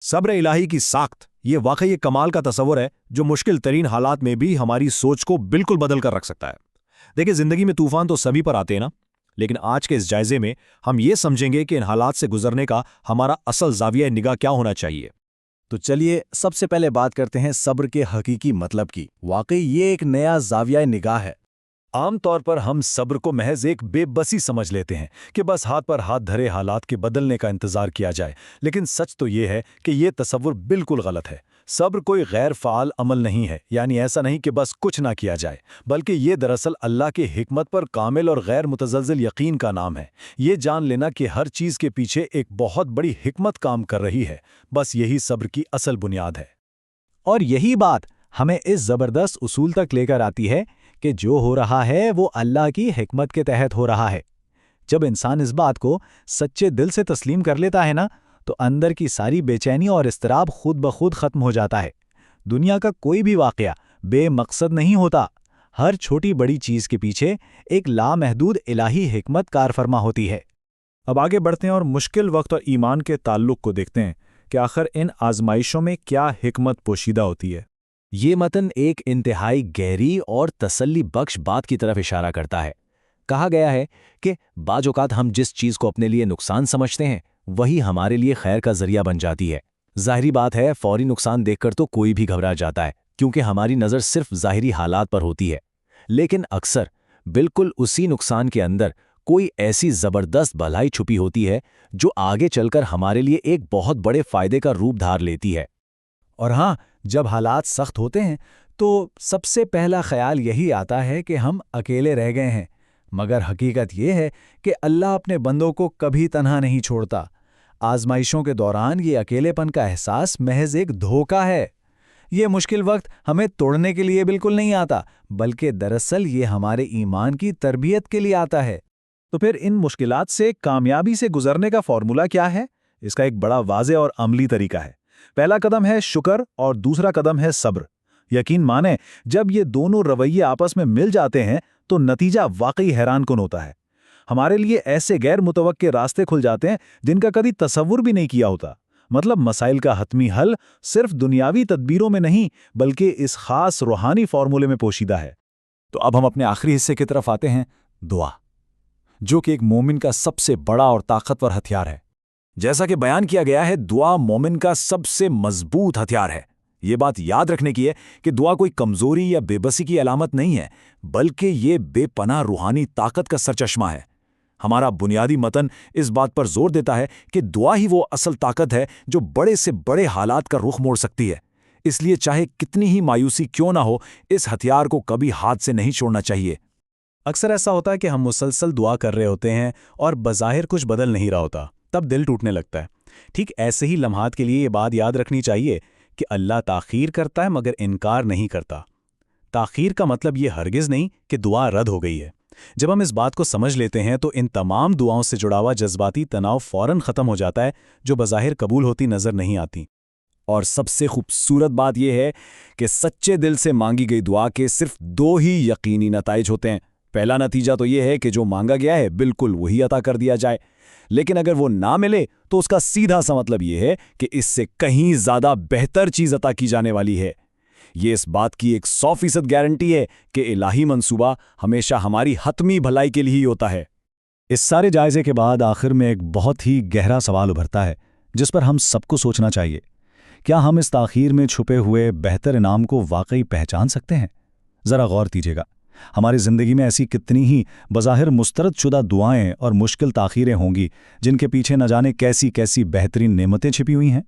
सब्र इलाही की साख्त ये वाकई एक कमाल का तसव्वुर है जो मुश्किल तरीन हालात में भी हमारी सोच को बिल्कुल बदल कर रख सकता है। देखिए, जिंदगी में तूफान तो सभी पर आते हैं ना, लेकिन आज के इस जायजे में हम ये समझेंगे कि इन हालात से गुजरने का हमारा असल जाविया निगाह क्या होना चाहिए। तो चलिए सबसे पहले बात करते हैं सब्र के हकीकी मतलब की। वाकई ये एक नया जाविया निगाह है। आमतौर पर हम सब्र को महज एक बेबसी समझ लेते हैं कि बस हाथ पर हाथ धरे हालात के बदलने का इंतजार किया जाए, लेकिन सच तो ये है कि ये तसव्वुर बिल्कुल गलत है। सब्र कोई गैर फ़ाल अमल नहीं है, यानी ऐसा नहीं कि बस कुछ ना किया जाए, बल्कि ये दरअसल अल्लाह की हिकमत पर कामिल और गैर मुतज़लज़िल यकीन का नाम है। ये जान लेना कि हर चीज़ के पीछे एक बहुत बड़ी हिकमत काम कर रही है, बस यही सब्र की असल बुनियाद है। और यही बात हमें इस ज़बरदस्त उसूल तक लेकर आती है कि जो हो रहा है वो अल्लाह की हिकमत के तहत हो रहा है। जब इंसान इस बात को सच्चे दिल से तस्लीम कर लेता है ना, तो अंदर की सारी बेचैनी और इस्तराब खुद ब खुद खत्म हो जाता है। दुनिया का कोई भी वाक़या बेमकसद नहीं होता। हर छोटी बड़ी चीज़ के पीछे एक लामहदूद इलाही हिकमत कारफरमा होती है। अब आगे बढ़ते हैं और मुश्किल वक्त और ईमान के ताल्लुक को देखते हैं कि आखिर इन आजमाइशों में क्या हिकमत पोशीदा होती है। ये मतन एक इंतहाई गहरी और तसल्ली बख्श बात की तरफ इशारा करता है। कहा गया है कि बाज़-औक़ात हम जिस चीज़ को अपने लिए नुकसान समझते हैं वही हमारे लिए खैर का जरिया बन जाती है। ज़ाहिरी बात है, फौरी नुकसान देखकर तो कोई भी घबरा जाता है, क्योंकि हमारी नज़र सिर्फ ज़ाहिरी हालात पर होती है। लेकिन अक्सर बिल्कुल उसी नुकसान के अंदर कोई ऐसी ज़बरदस्त भलाई छुपी होती है जो आगे चलकर हमारे लिए एक बहुत बड़े फ़ायदे का रूप धार लेती है। और हाँ, जब हालात सख्त होते हैं तो सबसे पहला ख्याल यही आता है कि हम अकेले रह गए हैं, मगर हकीकत ये है कि अल्लाह अपने बंदों को कभी तन्हा नहीं छोड़ता। आजमाइशों के दौरान ये अकेलेपन का एहसास महज एक धोखा है। ये मुश्किल वक्त हमें तोड़ने के लिए बिल्कुल नहीं आता, बल्कि दरअसल ये हमारे ईमान की तरबियत के लिए आता है। तो फिर इन मुश्किलात से कामयाबी से गुजरने का फॉर्मूला क्या है? इसका एक बड़ा वाज़े और अमली तरीका है। पहला कदम है शुक्र और दूसरा कदम है सब्र। यकीन माने, जब ये दोनों रवैये आपस में मिल जाते हैं तो नतीजा वाकई हैरानकुन होता है। हमारे लिए ऐसे गैर मुतवक्के रास्ते खुल जाते हैं जिनका कभी तसव्वुर भी नहीं किया होता। मतलब मसाइल का हतमी हल सिर्फ दुनियावी तदबीरों में नहीं, बल्कि इस खास रूहानी फॉर्मूले में पोशीदा है। तो अब हम अपने आखिरी हिस्से की तरफ आते हैं, दुआ, जो कि एक मोमिन का सबसे बड़ा और ताकतवर हथियार है। जैसा कि बयान किया गया है, दुआ मोमिन का सबसे मजबूत हथियार है। ये बात याद रखने की है कि दुआ कोई कमजोरी या बेबसी की अलामत नहीं है, बल्कि ये बेपनाह रूहानी ताकत का सरचश्मा है। हमारा बुनियादी मतन इस बात पर जोर देता है कि दुआ ही वो असल ताकत है जो बड़े से बड़े हालात का रुख मोड़ सकती है। इसलिए चाहे कितनी ही मायूसी क्यों ना हो, इस हथियार को कभी हाथ से नहीं छोड़ना चाहिए। अक्सर ऐसा होता है कि हम मुसलसल दुआ कर रहे होते हैं और बज़ाहिर कुछ बदल नहीं रहा होता, तब दिल टूटने लगता है। ठीक ऐसे ही लम्हात के लिए ये बात याद रखनी चाहिए कि अल्लाह ताख़ीर करता है मगर इनकार नहीं करता। ताख़ीर का मतलब ये हरगिज़ नहीं कि दुआ रद्द हो गई है। जब हम इस बात को समझ लेते हैं तो इन तमाम दुआओं से जुड़ा हुआ जज्बाती तनाव फ़ौरन ख़त्म हो जाता है, जो बज़ाहिर कबूल होती नज़र नहीं आती। और सबसे खूबसूरत बात यह है कि सच्चे दिल से मांगी गई दुआ के सिर्फ दो ही यकीनी नताइज होते हैं। पहला नतीजा तो यह है कि जो मांगा गया है बिल्कुल वही अता कर दिया जाए, लेकिन अगर वो ना मिले तो उसका सीधा सा मतलब यह है कि इससे कहीं ज़्यादा बेहतर चीज़ अता की जाने वाली है। ये इस बात की 100% गारंटी है कि इलाही मंसूबा हमेशा हमारी हतमी भलाई के लिए ही होता है। इस सारे जायजे के बाद आखिर में एक बहुत ही गहरा सवाल उभरता है जिस पर हम सबको सोचना चाहिए। क्या हम इस ताख़ीर में छुपे हुए बेहतर इनाम को वाकई पहचान सकते हैं? ज़रा गौर कीजिएगा, हमारी ज़िंदगी में ऐसी कितनी ही बज़ाहिर मुस्तरद शुदा दुआएं और मुश्किल ताख़ीरें होंगी जिनके पीछे न जाने कैसी कैसी बेहतरीन नेमतें छिपी हुई हैं।